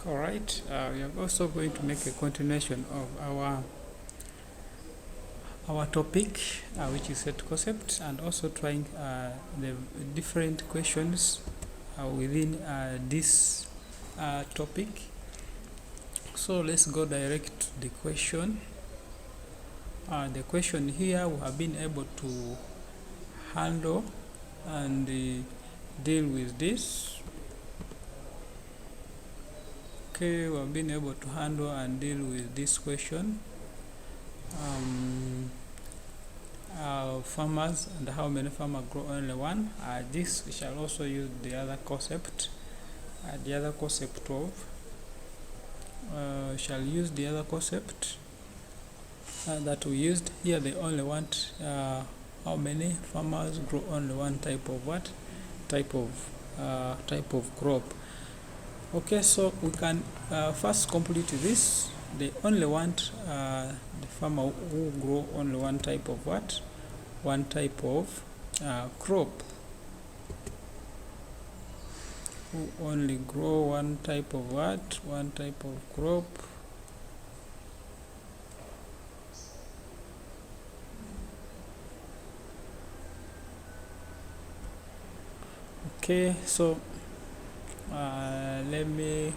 All right, we are also going to make a continuation of our topic, which is set concept, and also trying the different questions within this topic. So let's go direct to the question. The question here, we have been able to handle and deal with this. Okay, we have been able to handle and deal with this question. Farmers and how many farmers grow only one. This we shall also use the other concept. Shall use the other concept that we used here. They only want how many farmers grow only one type of what? Type of crop. Okay, so we can first complete this. They only want the farmer who grow only one type of what? One type of crop. Who only grow one type of what? One type of crop. Okay, so let me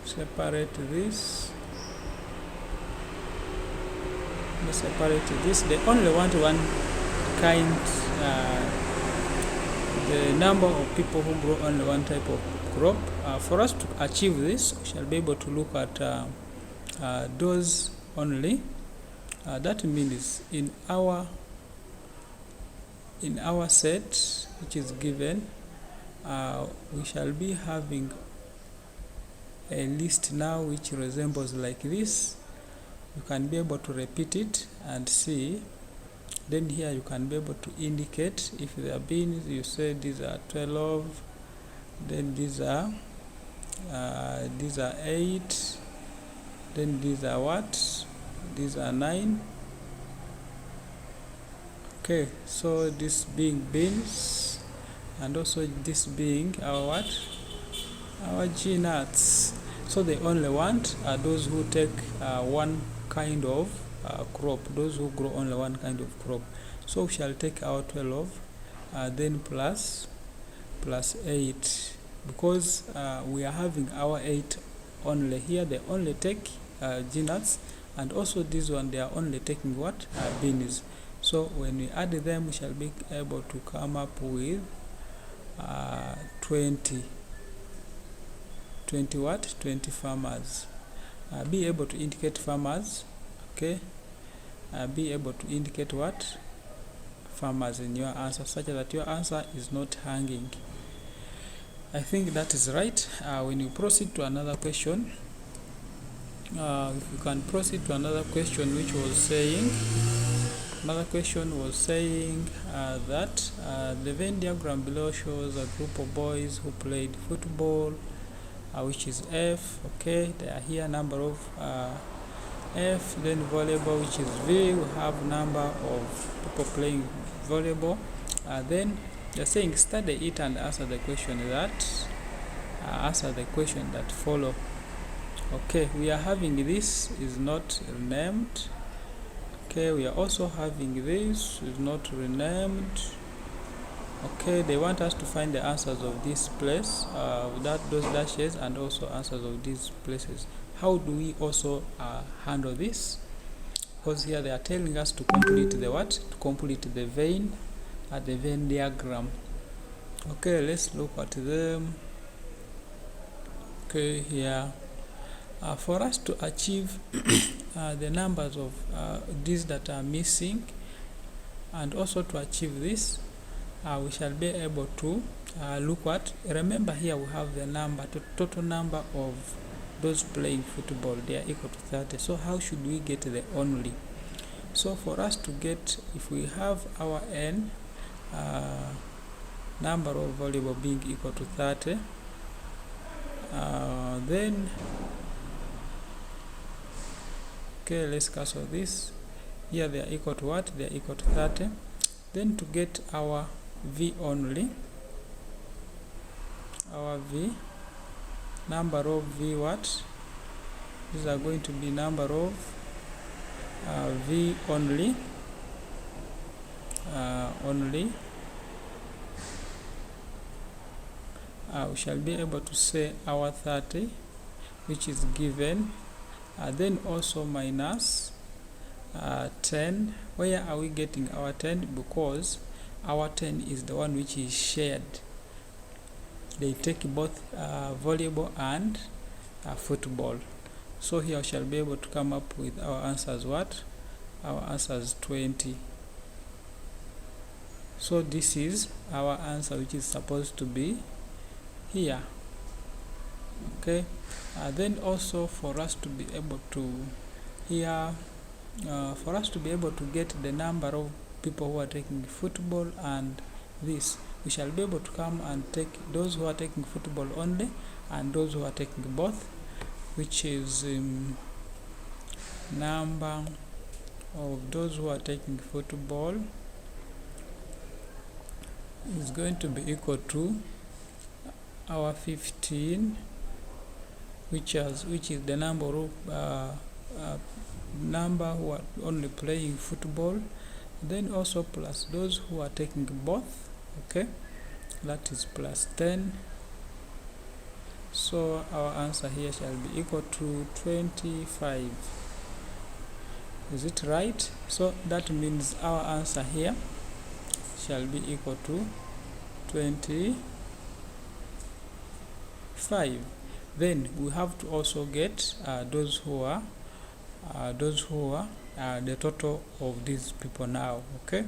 separate this. They only want one kind, the number of people who grow only one type of crop. For us to achieve this, we shall be able to look at those only. That means in our set, which is given, we shall be having a list now which resembles like this. You can be able to repeat it and see. Then here you can be able to indicate if there are beans. You say these are 12. Then these are 8. Then these are what? These are 9. Okay, so this being beans, and also this being our what? Our G nuts. So they only want those who take one kind of crop, those who grow only one kind of crop. So we shall take our 12, then plus 8, because we are having our 8 only here. They only take G nuts, and also this one they are only taking what? Beans. So when we add them, we shall be able to come up with 20 what? 20 farmers. Be able to indicate farmers. Okay, be able to indicate what? Farmers in your answer, such that your answer is not hanging. I think that is right. When you proceed to another question, if you can proceed to another question, which was saying, that the Venn diagram below shows a group of boys who played football, which is F. Okay, they are here, number of F. Then volleyball, which is V. We have number of people playing volleyball. Then they're saying study it and answer the question that follow. Okay, we are having this is not renamed. Okay, we are also having this is not renamed. Okay, they want us to find the answers of this place, those dashes, and also answers of these places. How do we also handle this? Because here they are telling us to complete the what? To complete the Venn diagram. Okay, let's look at them. Okay, here for us to achieve the numbers of these that are missing, and also to achieve this, we shall be able to look at, remember here we have the total number of those playing football. They are equal to 30. So how should we get the only? So for us to get, if we have our n, number of volleyball being equal to 30, then okay, let's cancel this. Here they are equal to what? They are equal to 30. Then to get our V only, our V, number of v what? These are going to be number of v only, we shall be able to say our 30, which is given, then also minus 10. Where are we getting our 10? Because our 10 is the one which is shared. They take both volleyball and football. So here we shall be able to come up with our answers. What? Our answer is 20. So this is our answer, which is supposed to be here. Okay. Then also for us to be able to for us to be able to get the number of people who are taking football and this, we shall be able to come and take those who are taking football only and those who are taking both, which is number of those who are taking football is going to be equal to our 15, which is the number of number who are only playing football, then also plus those who are taking both. Okay, that is plus 10. So our answer here shall be equal to 25. Is it right? So that means our answer here shall be equal to 25. Then we have to also get those who are the total of these people now. Okay,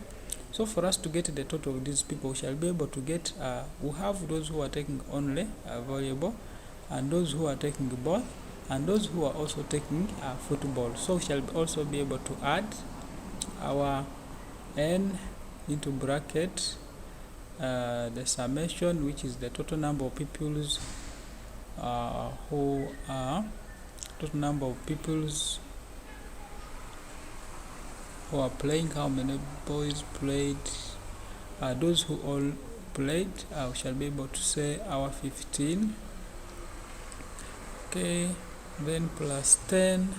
so for us to get the total of these people, we shall be able to get we have those who are taking only volleyball, and those who are taking both, and those who are also taking football. So we shall also be able to add our n into bracket the summation, which is the total number of pupils who are playing, how many boys played, those who all played, we shall be able to say our 15. Okay, then plus 10,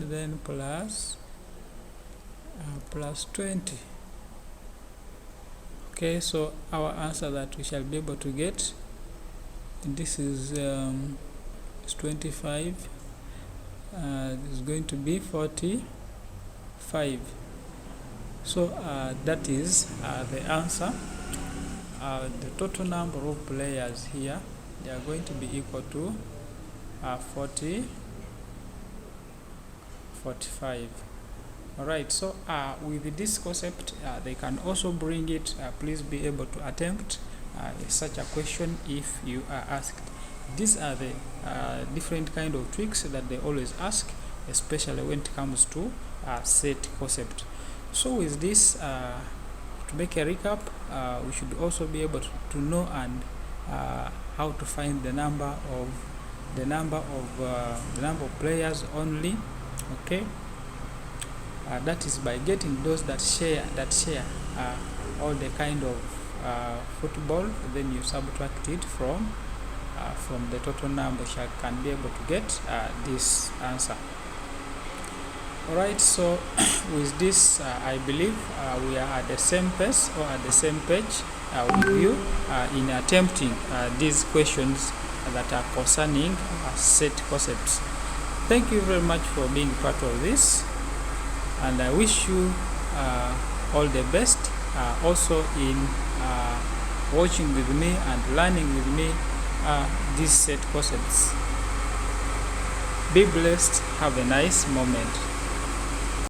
then plus 20. Okay, so our answer that we shall be able to get, this is 25, is going to be 45. So that is the answer. The total number of players here, they are going to be equal to 45. Alright, so with this concept, they can also bring it. Please be able to attempt such a question if you are asked. These are the different kind of tricks that they always ask, especially when it comes to set concept. So with this, to make a recap, we should also be able to know and how to find the number of players only. Okay, that is by getting those that share all the kind of football, then you subtract it from the total number. You can be able to get this answer. Alright, so with this, I believe we are at the same pace or at the same page with you in attempting these questions that are concerning set concepts. Thank you very much for being part of this, and I wish you all the best also in watching with me and learning with me these set concepts. Be blessed. Have a nice moment.